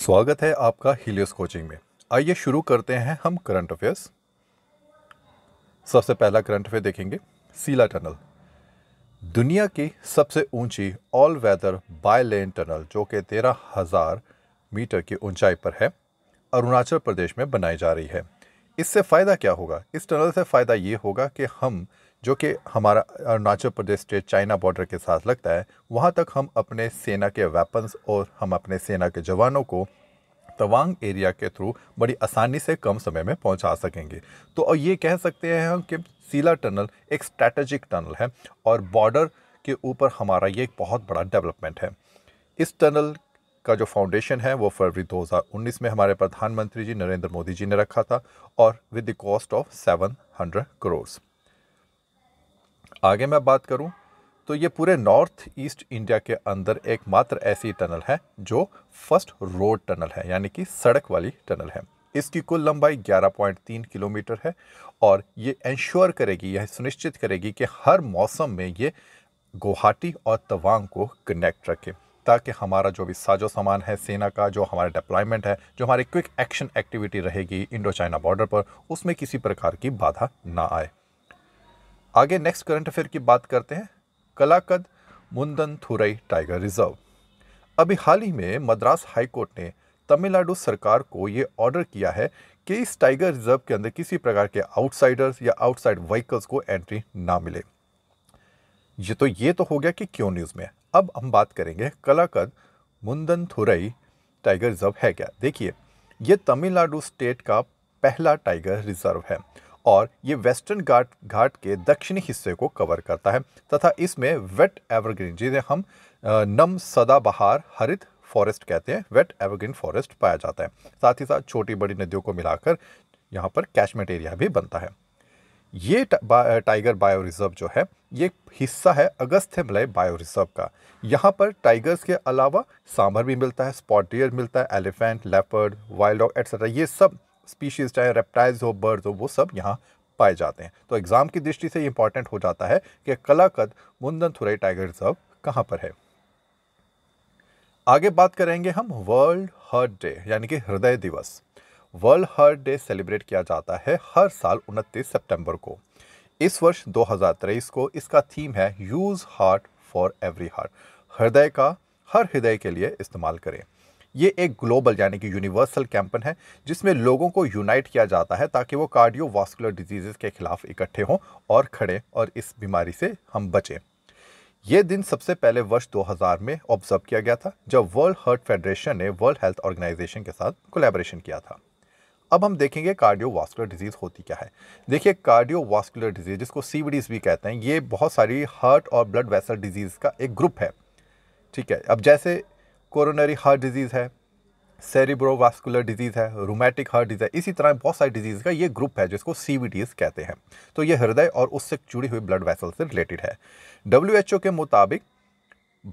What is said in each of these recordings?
स्वागत है आपका हीलियोस कोचिंग में। आइए शुरू करते हैं हम करंट अफेयर्स। सबसे पहला करंट अफेयर देखेंगे। सीला टनल दुनिया की सबसे ऊंची all whether by lane tunnel जो कि 13,000 मीटर की ऊंचाई पर है, अरुणाचल प्रदेश में बनाई जा रही है। इससे फ़ायदा क्या होगा? इस टनल से फ़ायदा ये होगा कि हम जो कि हमारा Arunachal Pradesh state China border के साथ लगता है, वहाँ तक हम अपने सेना के वेपन्स और हम अपने सेना के जवानों को तवांग एरिया के थ्रू बड़ी आसानी से कम समय में पहुंचा सकेंगे। तो ये कह सकते हैं हम कि सीला टनल एक स्ट्रैटेजिक टनल है और बॉर्डर के ऊपर हमारा ये एक बहुत बड़ा डेवलपमेंट है। इस टनल का जो फाउंडेशन है वो फरवरी 2019 में हमारे प्रधानमंत्री जी नरेंद्र मोदी जी ने रखा था और with the cost of 700 crore. आगे मैं बात करूं तो ये पूरे नॉर्थ ईस्ट इंडिया के अंदर एकमात्र ऐसी टनल है जो फर्स्ट रोड टनल है, यानी कि सड़क वाली टनल है। इसकी कुल लंबाई 11.3 किलोमीटर है और ये इंश्योर करेगी, यह सुनिश्चित करेगी कि हर मौसम में ये गुवाहाटी और तवांग को कनेक्ट रखे, ताकि हमारा जो भी साजो सामान है सेना का, जो हमारा डिप्लॉयमेंट है, जो हमारी क्विक एक्शन एक्टिविटी रहेगी इंडो चाइना बॉर्डर पर, उसमें किसी प्रकार की बाधा ना आए। आगे नेक्स्ट करंट अफेयर की बात करते हैं। कलाकद मुंदनथुरई टाइगर रिजर्व। अभी हाल ही में मद्रास हाई कोर्ट ने तमिलनाडु सरकार को ये ऑर्डर किया है कि इस टाइगर रिजर्व के अंदर किसी प्रकार के आउटसाइडर्स या आउटसाइड व्हीकल्स को एंट्री ना मिले। ये तो हो गया कि क्यों न्यूज़ में। अब हम बात करेंगे कलाकद मुंदनथुरई टाइगर रिजर्व है क्या। देखिए, ये तमिलनाडु स्टेट का पहला टाइगर रिजर्व है और ये वेस्टर्न घाट के दक्षिणी हिस्से को कवर करता है तथा इसमें वेट एवरग्रीन, जिन्हें हम नम सदाबहार हरित फॉरेस्ट कहते हैं, वेट एवरग्रीन फॉरेस्ट पाया जाता है। साथ ही साथ छोटी बड़ी नदियों को मिलाकर यहाँ पर कैचमेंट एरिया भी बनता है। ये टाइगर बायो रिजर्व जो है ये हिस्सा है अगस्थ्यमलय बायो रिजर्व का। यहाँ पर टाइगर्स के अलावा सांभर भी मिलता है, स्पॉट डियर मिलता है, elephant, leopard, wild dog etcetera, ये सब स्पीशीज चाहे रेप्टाइल्स हो, बर्ड्स हो, वो सब यहाँ पाए जाते हैं। तो एग्जाम की दृष्टि से ये इंपॉर्टेंट हो जाता है कि कलाकद मुंदनथुरई टाइगर रिजर्व कहाँ पर है। आगे बात करेंगे हम वर्ल्ड हार्ट डे यानी कि हृदय दिवस। वर्ल्ड हार्ट डे सेलिब्रेट किया जाता है हर साल 29 सितंबर को। इस वर्ष 2023 को इसका थीम है use heart for every heart, हृदय का हर हृदय के लिए इस्तेमाल करें। ये एक ग्लोबल यानी कि यूनिवर्सल कैंपेन है जिसमें लोगों को यूनाइट किया जाता है ताकि वो कार्डियोवास्कुलर डिजीजेस के खिलाफ इकट्ठे हों और खड़े और इस बीमारी से हम बचें। ये दिन सबसे पहले वर्ष 2000 में ऑब्जर्व किया गया था जब वर्ल्ड हार्ट फेडरेशन ने वर्ल्ड हेल्थ ऑर्गेनाइजेशन के साथ कोलैबोरेशन किया था। अब हम देखेंगे कार्डियोवास्कुलर डिजीज होती क्या है। देखिए, कार्डियोवास्कुलर डिजीज जिसको सीवीडीज भी कहते हैं, ये बहुत सारी हार्ट और ब्लड वेसल डिजीज का एक ग्रुप है। ठीक है, अब जैसे कोरोनरी हार्ट डिजीज है, सेरिब्रोवास्कुलर डिजीज है, रूमेटिक हार्ट डिजीज है, इसी तरह बहुत सारी डिजीज का ये ग्रुप है जिसको सीवीडीज कहते हैं। तो ये हृदय और उससे जुड़ी हुई ब्लड वेसल से रिलेटेड है। WHO के मुताबिक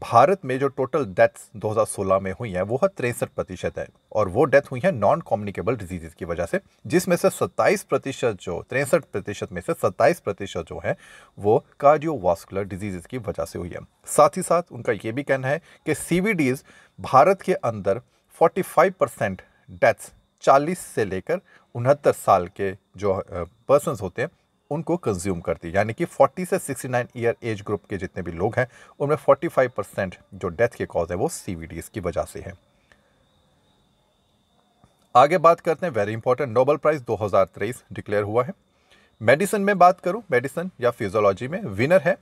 भारत में जो टोटल डेथ्स 2016 में हुई हैं वो 63% है और वो डेथ हुई है नॉन कम्युनिकेबल डिजीजेस की वजह से, जिसमें से 27% जो 63% में से 27% जो है वो कार्डियोवास्कुलर डिजीजेस की वजह से हुई है। साथ ही साथ उनका ये भी कहना है कि सीवीडीज भारत के अंदर 45% डेथ्स 40 से लेकर 69 साल के जो पर्सन्स होते हैं उनको कंज्यूम करती है, यानी कि 40 से 69 ईयर एज ग्रुप के जितने भी लोग हैं उनमें 45% जो डेथ के कॉज है वो सीवीडीज की वजह से है। आगे बात करते हैं, very important, Nobel prize 2023 declare हुआ है। मेडिसिन में बात करूं, मेडिसिन या फिजियोलॉजी में विनर है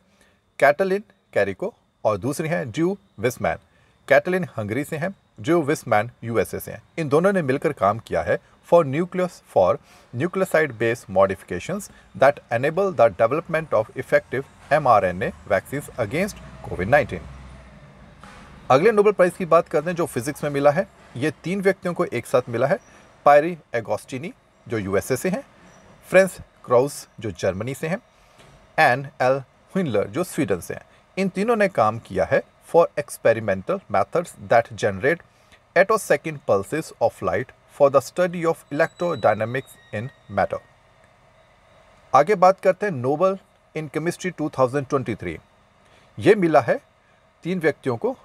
कैटलिन कैरिको और दूसरी है ड्रू विसमैन। कैटलिन हंगरी से हैं, ड्रू विसमैन यूएसए से हैं। इन दोनों ने मिलकर काम किया है for nucleoside based modifications that enable the development of effective mRNA vaccines against COVID-19। अगले नोबेल प्राइज की बात करते हैं जो फिजिक्स में मिला है। ये 3 व्यक्तियों को एक साथ मिला है, पायरी एगोस्टिनी जो यूएसए से हैं, फ्रेंस क्राउस जो जर्मनी से हैं, एन एल हुइनलर जो स्वीडन से हैं। इन तीनों ने काम किया है for experimental methods that generate attosecond pulses of light for the study of electrodynamics in matter. आगे बात करते हैं नोबेल इन केमिस्ट्री 2023। ये मिला है 3 व्यक्तियों को,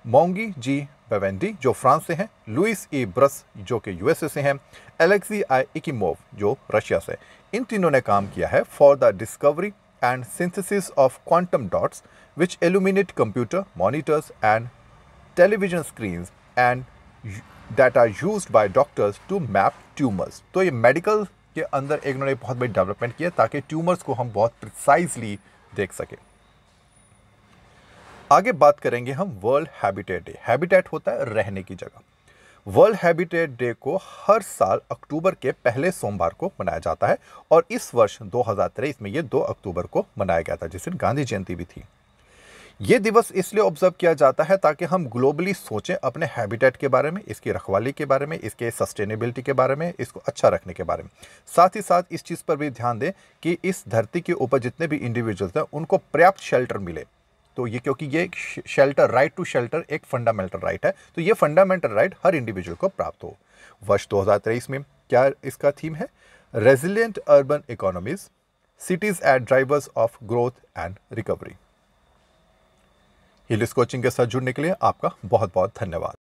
मोंगी जी बेवेंडी जो फ्रांस से हैं, लुइस ई ब्रस जो कि यूएसए से हैं, एलेक्सी आई इकिमोव जो रशिया से। इन तीनों ने काम किया है for the discovery and synthesis of quantum dots which illuminate computer monitors and television screens and that are used by doctors to map tumours. तो ये मेडिकल के अंदर एक उन्होंने बहुत बड़ी डेवलपमेंट किया ताकि ट्यूमर्स को हम बहुत प्रिसाइजली देख सकें। आगे बात करेंगे हम वर्ल्ड हैबिटेट डे। हैबिटेट होता है रहने की जगह। वर्ल्ड हैबिटेट डे को हर साल अक्टूबर के पहले सोमवार को मनाया जाता है और इस वर्ष 2023 में ये 2 अक्टूबर को मनाया गया था, जिस दिन गांधी जयंती भी थी। ये दिवस इसलिए ऑब्जर्व किया जाता है ताकि हम ग्लोबली सोचें अपने हैबिटेट के बारे में, इसकी रखवाली के बारे में, इसके सस्टेनेबिलिटी के बारे में, इसको अच्छा रखने के बारे में। साथ ही साथ इस चीज़ पर भी ध्यान दें कि इस धरती के ऊपर जितने भी इंडिविजुअल्स हैं उनको पर्याप्त शेल्टर मिले। तो ये क्योंकि ये शेल्टर, राइट टू शेल्टर एक फंडामेंटल राइट है, तो ये फंडामेंटल राइट हर इंडिविजुअल को प्राप्त हो। वर्ष 2023 में क्या इसका थीम है? Resilient urban economies, cities as drivers of growth and recovery. हिलिस कोचिंग के साथ जुड़ने के लिए आपका बहुत बहुत धन्यवाद।